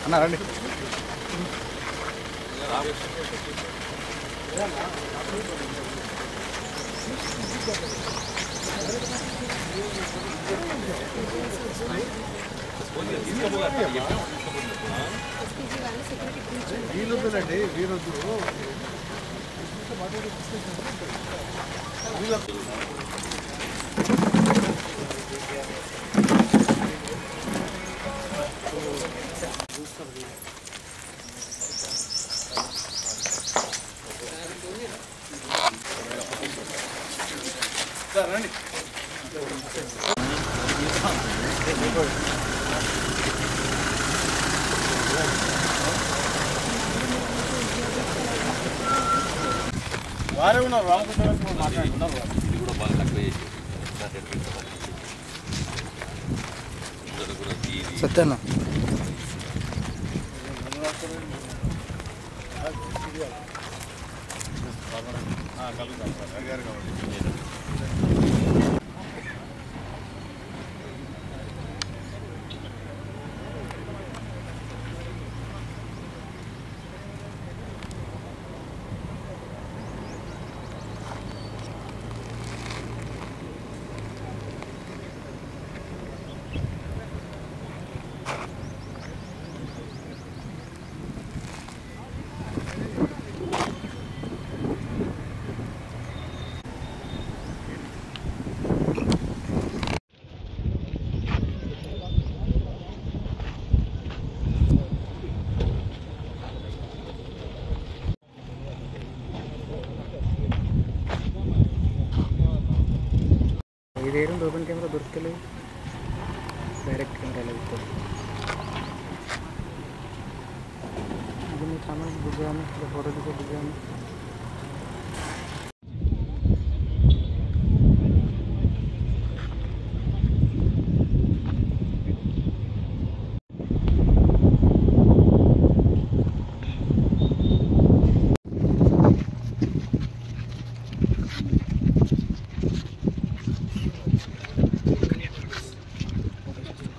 అన్న రండి. వీలొద్దులండి, వీలొద్దు. రండి. వారే ఉన్నారు, రామకృష్ణ మాట్లాడుతున్నారు. ఇది కూడా బాగా తక్కువ సత్యన్న కలుగుతాం సార్ అడిగారు కాబట్టి. ఇదేం ఓపెన్ కెమెరా దొరకలేదు, డైరెక్ట్ కెమెరా లేదు. ఇది మీ సామాన్ దిగాను, ఫోటో దిగా దిగాను.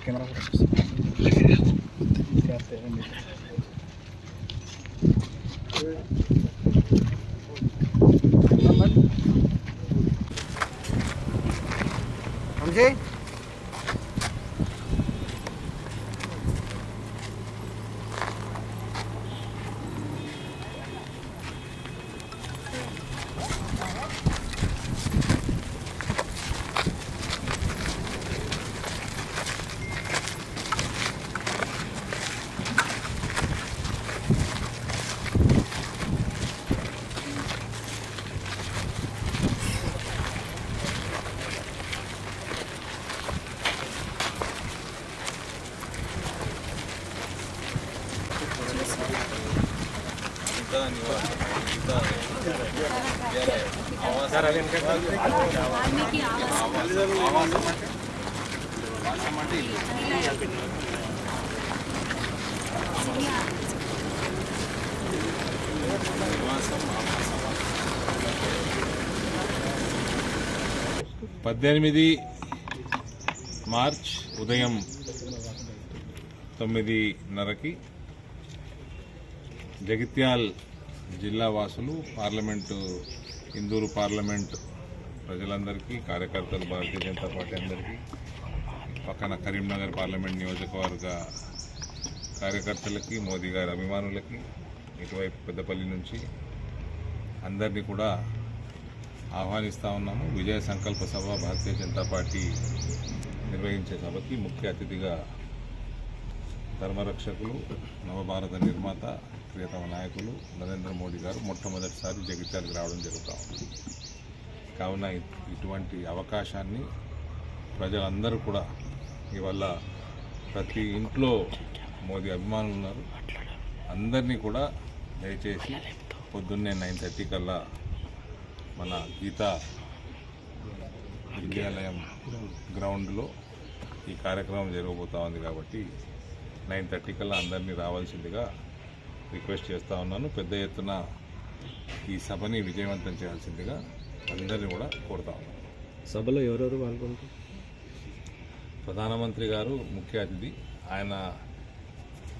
కెమెరా समझे. మార్చ్ ఉదయం 9:30కి జగిత్యాల్ జిల్లా వాసులు, పార్లమెంటు ఇందూరు పార్లమెంటు ప్రజలందరికీ, కార్యకర్తలు, భారతీయ జనతా పార్టీ అందరికీ, పక్కన కరీంనగర్ పార్లమెంట్ నియోజకవర్గ కార్యకర్తలకి, మోదీ గారి అభిమానులకి, ఇటువైపు పెద్దపల్లి నుంచి అందరినీ కూడా ఆహ్వానిస్తూ ఉన్నాము. విజయ సంకల్ప సభ భారతీయ జనతా పార్టీ నిర్వహించే సభకి ముఖ్య అతిథిగా ధర్మరక్షకులు, నవభారత నిర్మాత, ప్రియతమ నాయకులు నరేంద్ర మోడీ గారు మొట్టమొదటిసారి జగిత్యాలకు రావడం జరుగుతూ ఉంది. కావున ఇటువంటి అవకాశాన్ని ప్రజలందరూ కూడా, ఇవాళ ప్రతి ఇంట్లో మోదీ అభిమానులు ఉన్నారు, అందరినీ కూడా దయచేసి పొద్దున్నే 9:30 కల్లా మన గీతా విద్యాలయం గ్రౌండ్లో ఈ కార్యక్రమం జరగబోతూ ఉంది. కాబట్టి 9:30 కల్లా అందరినీ రావాల్సిందిగా రిక్వెస్ట్ చేస్తూ ఉన్నాను. పెద్ద ఎత్తున ఈ సభని విజయవంతం చేయాల్సిందిగా అందరినీ కూడా కోరుతా ఉన్నాను. సభలో ఎవరెవరు పాల్గొంటారు? ప్రధానమంత్రి గారు ముఖ్య అతిథి, ఆయన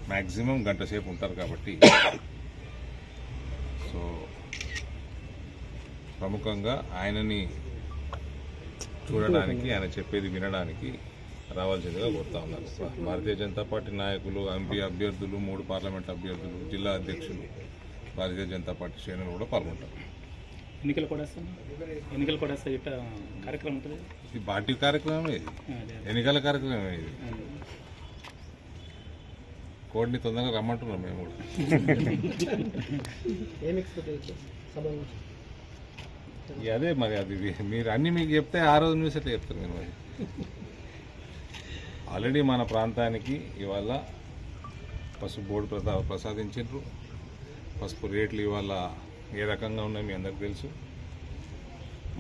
మ్యాక్సిమం గంట సేపు ఉంటారు కాబట్టి సో ప్రముఖంగా ఆయనని చూడడానికి, ఆయన చెప్పేది వినడానికి రావాల్సిందిగా కోరుతా ఉన్నారు. భారతీయ జనతా పార్టీ నాయకులు, ఎంపీ అభ్యర్థులు, 3 పార్లమెంట్ అభ్యర్థులు, జిల్లా అధ్యక్షులు, భారతీయ జనతా పార్టీ శ్రేణులు కూడా పాల్గొంటారు. ఎన్నికలు కూడా కార్యక్రమం ఉంటుంది. ఇది పార్టీ కార్యక్రమం, ఇది ఎన్నికల కార్యక్రమం. ఇది కోడ్ని తొందరగా రమ్మంటున్నాం మేము కూడా. అదే మరి అది మీరు అన్ని మీకు చెప్తే ఆ రోజు న్యూస్ ఎట్లా చెప్తారు మీరు? మరి ఆల్రెడీ మన ప్రాంతానికి ఇవాళ పసుపు బోర్డు ప్రసాదించారు. పసుపు రేట్లు ఇవాళ ఏ రకంగా ఉన్నాయో మీ అందరికి తెలుసు.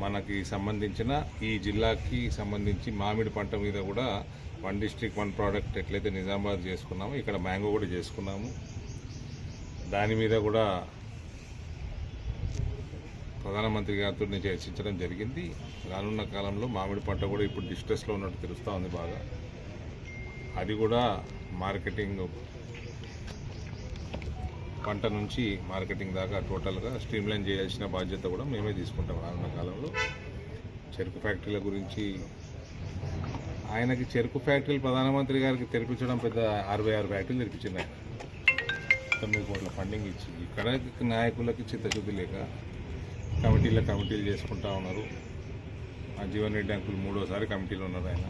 మనకి సంబంధించిన ఈ జిల్లాకి సంబంధించి మామిడి పంట మీద కూడా 1 డిస్ట్రిక్ట్ 1 ప్రోడక్ట్ ఎట్లయితే నిజామాబాద్ చేసుకున్నామో ఇక్కడ మ్యాంగో కూడా చేసుకున్నాము. దాని మీద కూడా ప్రధానమంత్రి గారితో చర్చించడం జరిగింది. రానున్న కాలంలో మామిడి పంట కూడా ఇప్పుడు డిస్ట్రెస్లో ఉన్నట్టు తెలుస్తూ ఉంది బాగా. అది కూడా మార్కెటింగ్, పంట నుంచి మార్కెటింగ్ దాకా టోటల్గా స్ట్రీమ్లైన్ చేయాల్సిన బాధ్యత కూడా మేమే తీసుకుంటాం రానున్న కాలంలో. చెరుకు ఫ్యాక్టరీల గురించి ఆయనకి చెరుకు ఫ్యాక్టరీలు ప్రధానమంత్రి గారికి తెరిపించడం పెద్ద 66 ఫ్యాక్టరీలు తెరిపించింది ఆయన. 9 కోట్ల ఫండింగ్ ఇచ్చి ఇక్కడ నాయకులకి చిత్తశుద్ధి లేక కమిటీలు చేసుకుంటా ఉన్నారు. ఆ జీవన్ రెడ్డి అంకుల్ 3వసారి కమిటీలో ఉన్నారు ఆయన.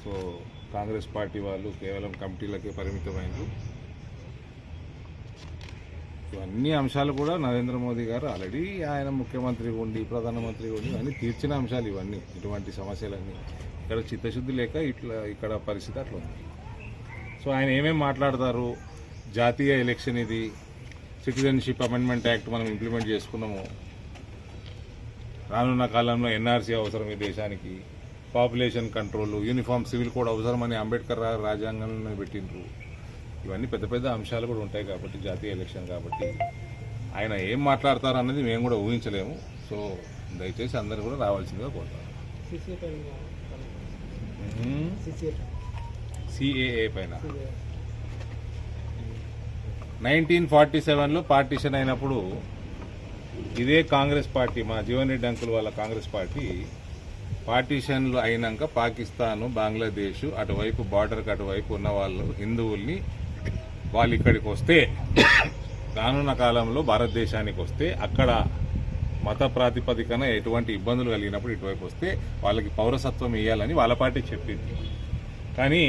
సో కాంగ్రెస్ పార్టీ వాళ్ళు కేవలం కమిటీలకే పరిమితమైనరు. ఇవన్నీ అంశాలు కూడా నరేంద్ర మోదీ గారు ఆల్రెడీ ఆయన ముఖ్యమంత్రి ఉండి ప్రధానమంత్రి ఉండి అన్నీ తీర్చిన అంశాలు ఇవన్నీ. ఇటువంటి సమస్యలన్నీ ఇక్కడ చిత్తశుద్ధి లేక ఇక్కడ పరిస్థితి అట్లా ఉంది. సో ఆయన ఏమేమి మాట్లాడతారు, జాతీయ ఎలక్షన్ ఇది, సిటిజన్షిప్ అమెండ్మెంట్ యాక్ట్ మనం ఇంప్లిమెంట్ చేసుకున్నాము, రానున్న కాలంలో ఎన్ఆర్సీ అవసరం ఈ దేశానికి, population control, uniform civil code అవసరమని అంబేద్కర్ రాజ్యాంగంలో పెట్టిండ్రు. ఇవన్నీ పెద్ద పెద్ద అంశాలు కూడా ఉంటాయి కాబట్టి, జాతీయ ఎలక్షన్ కాబట్టి ఆయన ఏం మాట్లాడతారు అన్నది మేము కూడా ఊహించలేము. సో దయచేసి అందరూ కూడా రావాల్సిందిగా కోరుతారు. సిఏఏ పైన 1947లో పార్టీషన్ అయినప్పుడు ఇదే కాంగ్రెస్ పార్టీ, మా జీవన్ రెడ్డి అంకుల్ వాళ్ళ కాంగ్రెస్ పార్టీ పార్టీషన్లు అయినాక పాకిస్తాను, బంగ్లాదేశ్ అటువైపు బార్డర్కి అటువైపు ఉన్న వాళ్ళు హిందువుల్ని వాళ్ళు ఇక్కడికి వస్తే, రానున్న కాలంలో భారతదేశానికి వస్తే అక్కడ మత ప్రాతిపదికన ఎటువంటి ఇబ్బందులు కలిగినప్పుడు ఇటువైపు వస్తే వాళ్ళకి పౌరసత్వం ఇవ్వాలని వాళ్ళ పార్టీ చెప్పింది. కానీ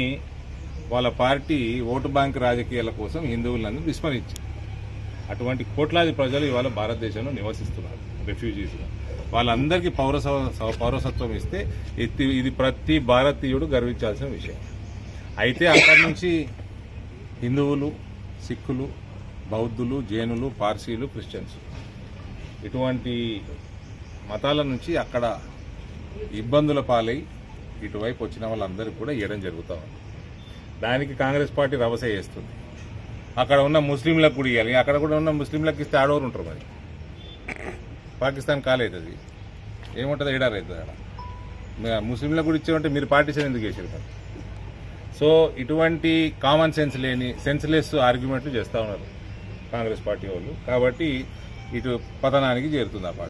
వాళ్ళ పార్టీ ఓటు బ్యాంక్ రాజకీయాల కోసం హిందువులను విస్మరించింది. అటువంటి కోట్లాది ప్రజలు ఇవాళ భారతదేశంలో నివసిస్తున్నారు రెఫ్యూజీస్గా. వాళ్ళందరికీ పౌరసత్వం ఇస్తే ఇది ప్రతి భారతీయుడు గర్వించాల్సిన విషయం. అయితే అక్కడి నుంచి హిందువులు, సిక్కులు, బౌద్ధులు, జైనులు, పార్సీలు, క్రిస్టియన్స్ ఇటువంటి మతాల నుంచి అక్కడ ఇబ్బందుల పాలై ఇటువైపు వచ్చిన వాళ్ళందరికీ కూడా ఇవ్వడం జరుగుతూ ఉంది. దానికి కాంగ్రెస్ పార్టీ రభస చేస్తుంది. అక్కడ ఉన్న ముస్లింలకు కూడా ఇవ్వాలి, అక్కడ కూడా ఉన్న ముస్లింలకు ఇస్తే ఆడవారు ఉంటారు. మరి పాకిస్తాన్ కాలేదు, ఏముంటుంది, ఏడారు అవుతుంది. అక్కడ ముస్లింలకు కూడా ఇచ్చేమంటే మీరు పార్టీషన్ ఎందుకు చేశారు? మరి సో ఇటువంటి కామన్ సెన్స్ లేని సెన్స్లెస్ ఆర్గ్యుమెంట్లు చేస్తూ ఉన్నారు కాంగ్రెస్ పార్టీ వాళ్ళు. కాబట్టి ఇటు పతనానికి చేరుతుంది ఆ పార్టీ.